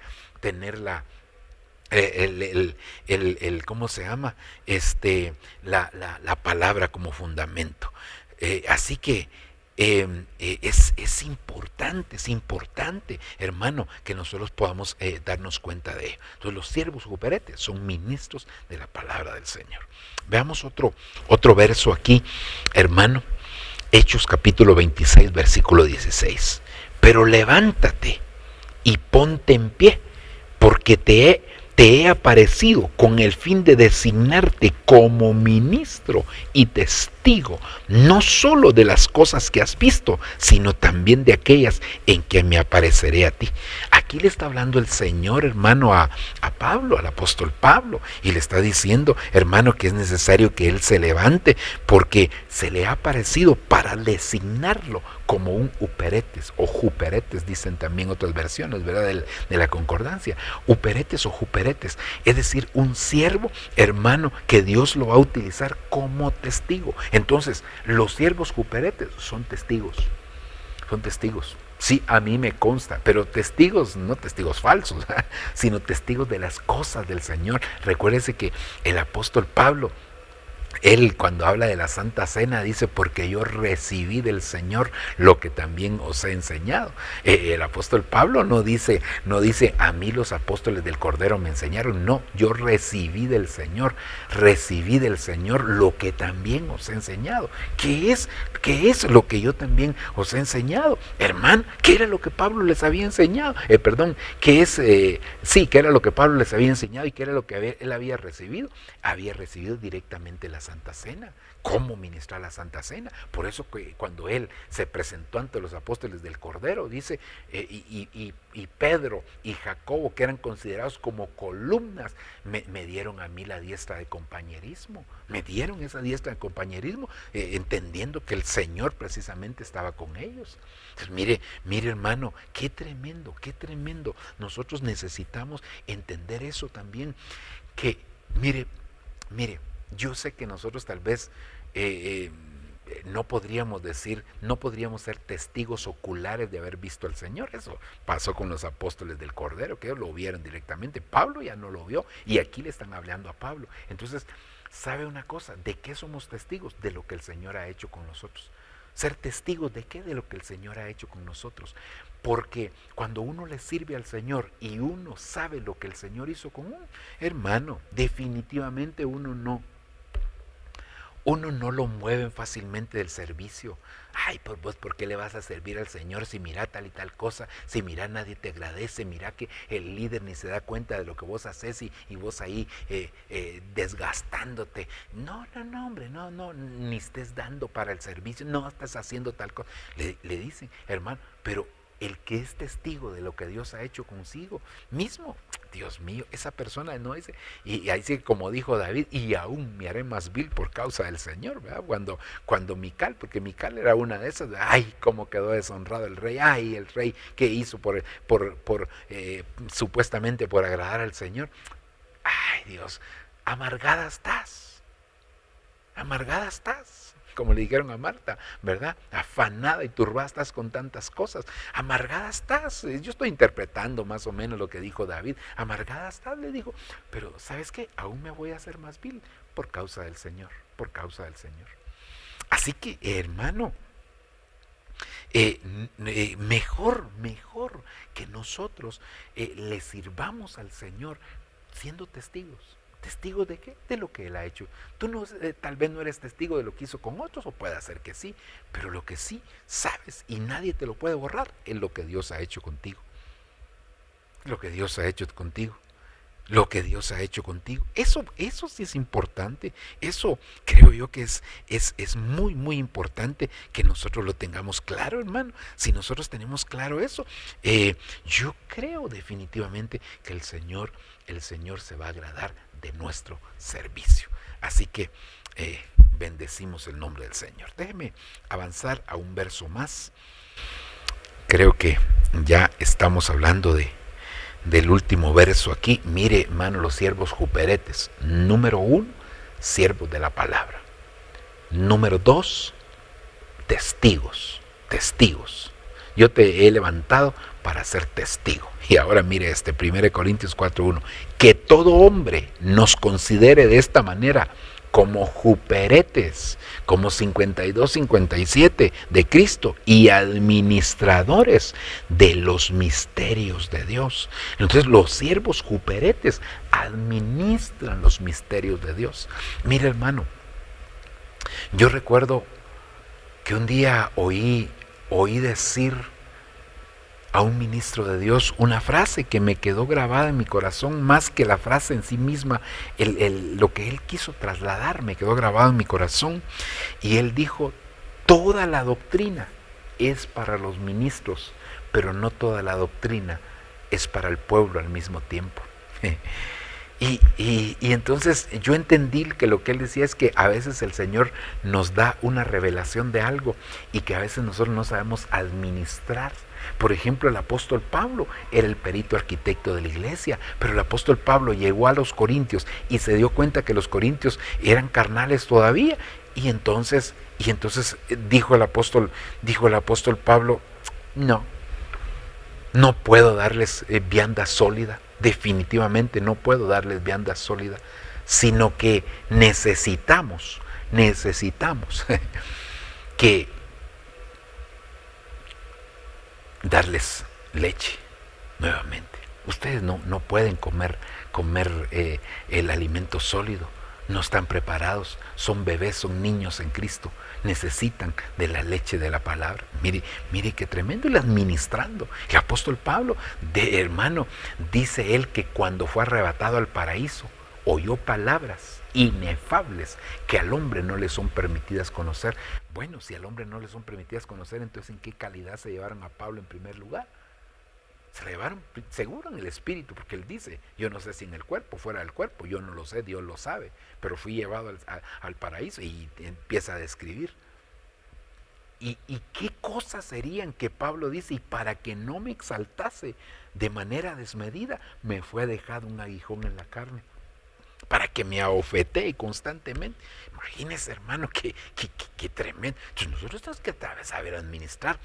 Speaker 2: ¿cómo se llama? La palabra como fundamento. Así que es importante, hermano, que nosotros podamos darnos cuenta de ello. Entonces, los siervos juperetes son ministros de la palabra del Señor. Veamos otro verso aquí, hermano. Hechos capítulo 26, versículo 16. Pero levántate y ponte en pie, porque te he aparecido con el fin de designarte como ministro y testigo, no solo de las cosas que has visto, sino también de aquellas en que me apareceré a ti. Aquí le está hablando el Señor, hermano, a Pablo, al apóstol Pablo, y le está diciendo, hermano, que es necesario que él se levante, porque se le ha aparecido para designarlo como un uperetes o juperetes, dicen también otras versiones, ¿verdad? De la concordancia. Uperetes o juperetes, es decir, un siervo, hermano, que Dios lo va a utilizar como testigo. Entonces, los siervos juperetes son testigos. Son testigos. Sí, a mí me consta, pero testigos, no testigos falsos, sino testigos de las cosas del Señor. Recuérdese que el apóstol Pablo, él cuando habla de la Santa Cena dice, porque yo recibí del Señor lo que también os he enseñado. El apóstol Pablo no dice, a mí los apóstoles del Cordero me enseñaron. No, yo recibí del Señor lo que también os he enseñado. ¿Qué es lo que yo también os he enseñado? Hermano, ¿qué era lo que Pablo les había enseñado? ¿Qué era lo que Pablo les había enseñado y qué era lo que él había recibido? Había recibido directamente la Santa Cena. ¿Cómo ministrar la Santa Cena? Por eso que cuando él se presentó ante los apóstoles del Cordero, dice, y Pedro y Jacobo, que eran considerados como columnas, me dieron a mí la diestra de compañerismo. Me dieron esa diestra de compañerismo, entendiendo que el Señor precisamente estaba con ellos. Entonces, mire hermano, qué tremendo. Nosotros necesitamos entender eso también, que mire, yo sé que nosotros tal vez no podríamos ser testigos oculares de haber visto al Señor. Eso pasó con los apóstoles del Cordero, que ellos lo vieron directamente. Pablo ya no lo vio, y aquí le están hablando a Pablo. Entonces, ¿sabe una cosa? ¿De qué somos testigos? De lo que el Señor ha hecho con nosotros. ¿Ser testigos de qué? De lo que el Señor ha hecho con nosotros. Porque cuando uno le sirve al Señor y uno sabe lo que el Señor hizo con uno, hermano, definitivamente uno no lo mueven fácilmente del servicio. Ay, pues vos, ¿por qué le vas a servir al Señor si mira tal y tal cosa? Si mira nadie te agradece, mira que el líder ni se da cuenta de lo que vos haces y vos ahí desgastándote. No, hombre, no, ni estés dando para el servicio, no estás haciendo tal cosa. Le dicen, hermano, pero el que es testigo de lo que Dios ha hecho consigo mismo, Dios mío, esa persona no dice, y ahí sí, como dijo David, y aún me haré más vil por causa del Señor, ¿verdad? Cuando Mical, porque Mical era una de esas, ay, cómo quedó deshonrado el rey, ay, el rey, ¿qué hizo supuestamente por agradar al Señor? Ay, Dios, amargada estás, como le dijeron a Marta, ¿verdad? Afanada y turbada estás con tantas cosas. Amargada estás. Yo estoy interpretando más o menos lo que dijo David. Amargada estás, le dijo. Pero ¿sabes qué? Aún me voy a hacer más vil por causa del Señor. Así que, hermano, mejor que nosotros le sirvamos al Señor siendo testigos. ¿Testigos de qué? De lo que Él ha hecho. Tú tal vez no eres testigo de lo que hizo con otros, o puede ser que sí, pero lo que sí sabes y nadie te lo puede borrar es lo que Dios ha hecho contigo. Lo que Dios ha hecho contigo. Eso sí es importante. Eso creo yo que es muy, muy importante que nosotros lo tengamos claro, hermano. Si nosotros tenemos claro eso, yo creo definitivamente que el Señor se va a agradar de nuestro servicio. Así que bendecimos el nombre del Señor. Déjeme avanzar a un verso más. Creo que ya estamos hablando del último verso aquí. Mire, hermano, los siervos juperetes. Número 1, siervos de la palabra. Número 2, testigos. Yo te he levantado para ser testigo. Y ahora mire 1 Corintios 4:1, que todo hombre nos considere de esta manera, como juperetes, como 52, 57 de Cristo y administradores de los misterios de Dios. Entonces los siervos juperetes administran los misterios de Dios. Mire, hermano, yo recuerdo que un día oí decir a un ministro de Dios una frase que me quedó grabada en mi corazón, más que la frase en sí misma, lo que él quiso trasladar me quedó grabado en mi corazón. Y él dijo: toda la doctrina es para los ministros, pero no toda la doctrina es para el pueblo al mismo tiempo. Y entonces yo entendí que lo que él decía es que a veces el Señor nos da una revelación de algo y que a veces nosotros no sabemos administrar. Por ejemplo, el apóstol Pablo era el perito arquitecto de la iglesia, pero el apóstol Pablo llegó a los corintios y se dio cuenta que los corintios eran carnales todavía, y entonces dijo el apóstol Pablo: no puedo darles vianda sólida, definitivamente no puedo darles vianda sólida, sino que necesitamos que darles leche nuevamente. Ustedes no pueden comer el alimento sólido, no están preparados, son bebés, son niños en Cristo, necesitan de la leche de la palabra. Mire qué tremendo, el administrando. El apóstol Pablo, hermano, dice él que cuando fue arrebatado al paraíso, oyó palabras inefables que al hombre no le son permitidas conocer. Bueno, si al hombre no le son permitidas conocer, entonces ¿en qué calidad se llevaron a Pablo en primer lugar? Se le llevaron seguro en el espíritu, porque él dice: yo no sé si en el cuerpo, fuera del cuerpo, yo no lo sé, Dios lo sabe, pero fui llevado al paraíso, y empieza a describir. ¿Y qué cosas serían que Pablo dice? Y para que no me exaltase de manera desmedida, me fue dejado un aguijón en la carne, para que me abofetee constantemente. Imagínese, hermano, qué tremendo. Entonces nosotros tenemos que saber administrar,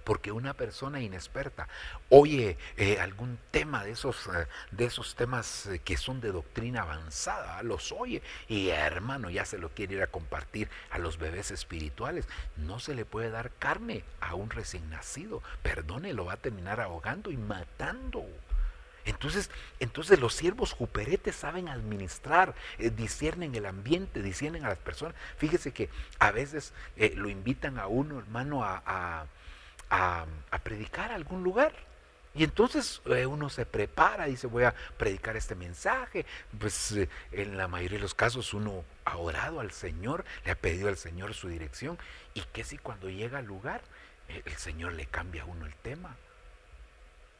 Speaker 2: porque una persona inexperta oye algún tema de esos temas que son de doctrina avanzada, los oye y, hermano, ya se lo quiere ir a compartir a los bebés espirituales. No se le puede dar carne a un recién nacido, perdone, lo va a terminar ahogando y matando. Entonces los siervos juperetes saben administrar, disciernen el ambiente, disciernen a las personas. Fíjese que a veces lo invitan a uno, hermano, a predicar a algún lugar, y entonces uno se prepara, dice: voy a predicar este mensaje. Pues en la mayoría de los casos uno ha orado al Señor, le ha pedido al Señor su dirección, y que si cuando llega al lugar el Señor le cambia a uno el tema,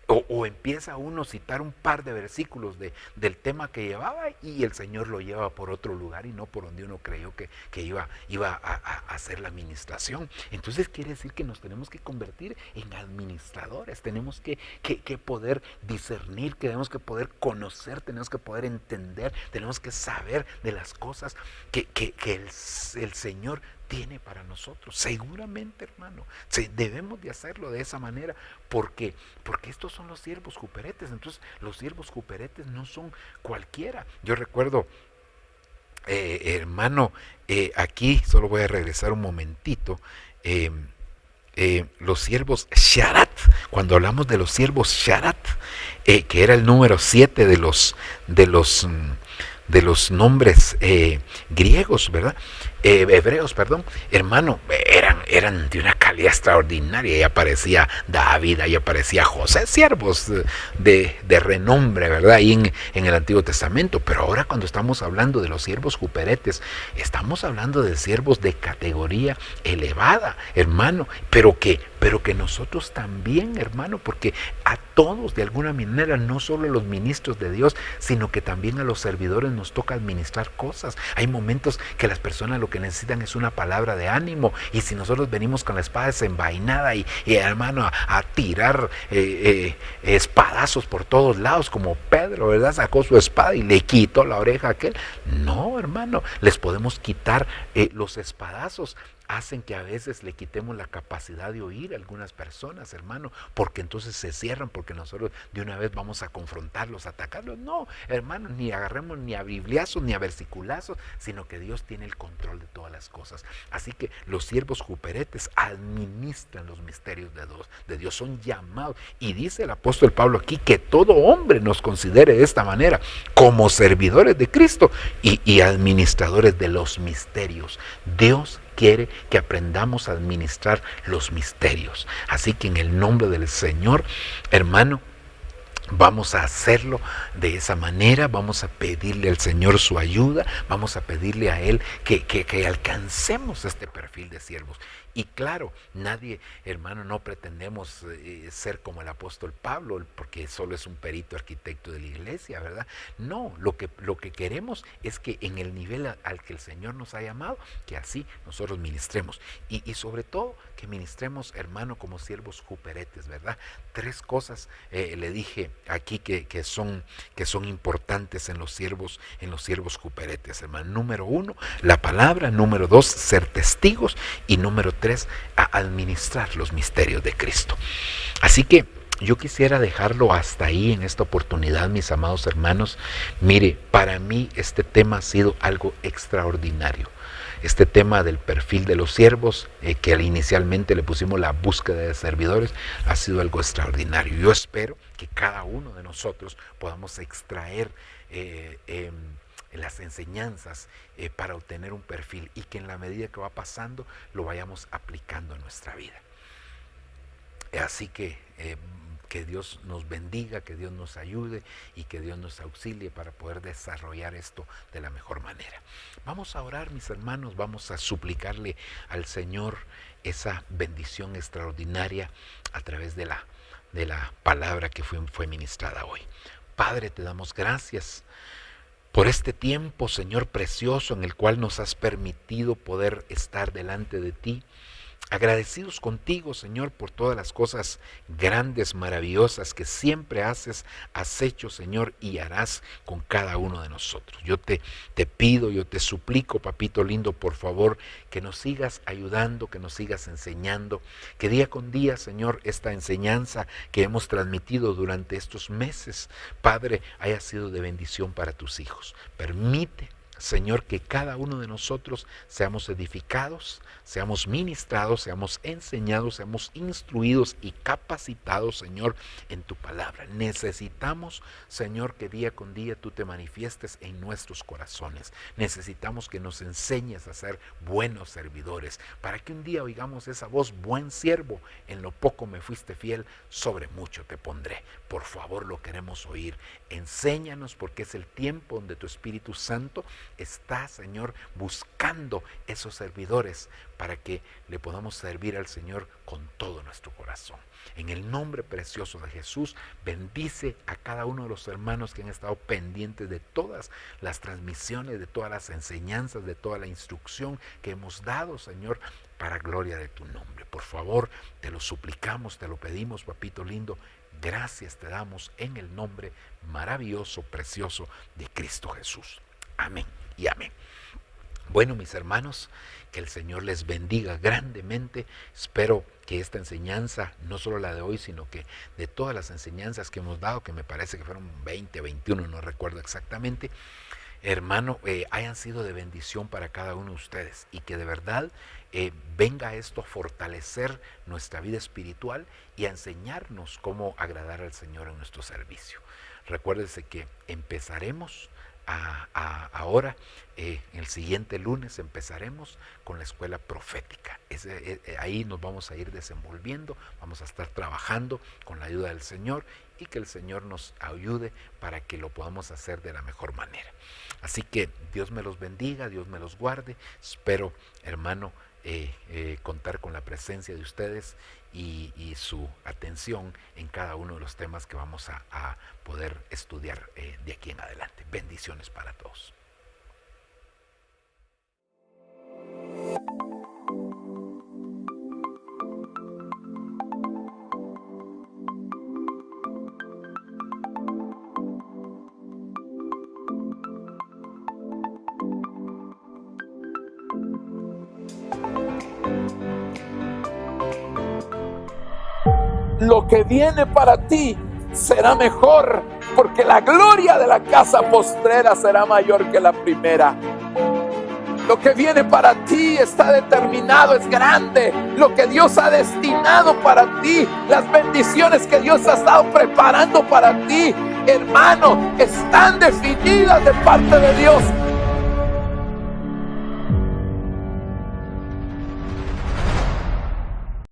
Speaker 2: o empieza uno a citar un par de versículos del tema que llevaba, y el Señor lo lleva por otro lugar y no por donde uno creyó que iba a hacer la administración. Entonces quiere decir que nos tenemos que convertir en administradores, tenemos que poder discernir, tenemos que poder conocer, tenemos que poder entender, tenemos que saber de las cosas que el Señor tiene para nosotros. Seguramente, hermano, debemos de hacerlo de esa manera, porque estos son los siervos juperetes. Entonces los siervos juperetes no son cualquiera. Yo recuerdo, hermano, aquí solo voy a regresar un momentito. Los siervos Sharat, cuando hablamos de los siervos Sharat, que era el número 7 de los nombres griegos, ¿verdad? Hebreos, perdón, hermano, eran de una calidad extraordinaria. Ahí aparecía David, ahí aparecía José, siervos de renombre, ¿verdad? Ahí en el Antiguo Testamento. Pero ahora, cuando estamos hablando de los siervos juperetes, estamos hablando de siervos de categoría elevada, hermano, pero que nosotros también, hermano, porque a todos de alguna manera, no solo a los ministros de Dios, sino que también a los servidores nos toca administrar cosas. Hay momentos que las personas lo que necesitan es una palabra de ánimo, y si nosotros venimos con la espada desenvainada y hermano, a tirar espadazos por todos lados, como Pedro, ¿verdad? Sacó su espada y le quitó la oreja a aquel. No, hermano, les podemos quitar los espadazos hacen que a veces le quitemos la capacidad de oír a algunas personas, hermano, porque entonces se cierran, porque nosotros de una vez vamos a confrontarlos, a atacarlos. No, hermano, ni agarremos ni a bibliazos ni a versiculazos, sino que Dios tiene el control de todas las cosas. Así que los siervos juperetes administran los misterios de Dios, son llamados. Y dice el apóstol Pablo aquí que todo hombre nos considere de esta manera, como servidores de Cristo y administradores de los misterios. Dios quiere que aprendamos a administrar los misterios. Así que en el nombre del Señor, hermano, vamos a hacerlo de esa manera, vamos a pedirle al Señor su ayuda, vamos a pedirle a Él que alcancemos este perfil de siervos. Y claro, nadie, hermano, no pretendemos ser como el apóstol Pablo, porque solo es un perito arquitecto de la iglesia, ¿verdad? No, lo que queremos es que en el nivel al que el Señor nos ha llamado, que así nosotros ministremos. Y sobre todo, que ministremos, hermano, como siervos juperetes, ¿verdad? 3 cosas le dije aquí que son importantes en los siervos juperetes, hermano. Número 1, la palabra. Número 2, ser testigos. Y número 3, a administrar los misterios de Cristo. Así que yo quisiera dejarlo hasta ahí en esta oportunidad, mis amados hermanos. Mire, para mí este tema ha sido algo extraordinario. Este tema del perfil de los siervos, que inicialmente le pusimos la búsqueda de servidores, ha sido algo extraordinario. Yo espero que cada uno de nosotros podamos extraer las enseñanzas para obtener un perfil, y que en la medida que va pasando lo vayamos aplicando en nuestra vida. Así que Dios nos bendiga, que Dios nos ayude y que Dios nos auxilie para poder desarrollar esto de la mejor manera. Vamos a orar, mis hermanos, vamos a suplicarle al Señor esa bendición extraordinaria a través de la palabra que fue ministrada hoy. Padre, te damos gracias por este tiempo, Señor precioso, en el cual nos has permitido poder estar delante de ti. Agradecidos contigo, Señor, por todas las cosas grandes, maravillosas que siempre has hecho, Señor, y harás con cada uno de nosotros. Yo te pido, yo te suplico, papito lindo, por favor, que nos sigas ayudando, que nos sigas enseñando, que día con día, Señor, esta enseñanza que hemos transmitido durante estos meses, Padre, haya sido de bendición para tus hijos. Permite, Señor, que cada uno de nosotros seamos edificados, seamos ministrados, seamos enseñados, seamos instruidos y capacitados, Señor, en tu palabra. Necesitamos, Señor, que día con día tú te manifiestes en nuestros corazones. Necesitamos que nos enseñes a ser buenos servidores, para que un día oigamos esa voz: buen siervo, en lo poco me fuiste fiel, sobre mucho te pondré. Por favor, lo queremos oír. Enséñanos, porque es el tiempo donde tu Espíritu Santo está, Señor, buscando esos servidores para que le podamos servir al Señor con todo nuestro corazón. En el nombre precioso de Jesús, bendice a cada uno de los hermanos que han estado pendientes de todas las transmisiones, de todas las enseñanzas, de toda la instrucción que hemos dado, Señor, para gloria de tu nombre. Por favor, te lo suplicamos, te lo pedimos, papito lindo. Gracias te damos en el nombre maravilloso, precioso de Cristo Jesús. Amén y amén. Bueno, mis hermanos, que el Señor les bendiga grandemente. Espero que esta enseñanza, no solo la de hoy, sino que de todas las enseñanzas que hemos dado, que me parece que fueron 20, 21, no recuerdo exactamente, hermano, hayan sido de bendición para cada uno de ustedes, y que de verdad venga esto a fortalecer nuestra vida espiritual y a enseñarnos cómo agradar al Señor en nuestro servicio. Recuérdense que empezaremos ahora, el siguiente lunes empezaremos con la escuela profética. Ahí nos vamos a ir desenvolviendo, vamos a estar trabajando con la ayuda del Señor, y que el Señor nos ayude para que lo podamos hacer de la mejor manera. Así que Dios me los bendiga, Dios me los guarde. Espero, hermano, contar con la presencia de ustedes y su atención en cada uno de los temas que vamos a poder estudiar de aquí en adelante. Bendiciones para todos.
Speaker 1: lo que viene para ti será mejor, porque la gloria de la casa postrera será mayor que la primera. Lo que viene para ti está determinado, es grande. Lo que Dios ha destinado para ti, las bendiciones que Dios ha estado preparando para ti, hermano, están definidas de parte de Dios.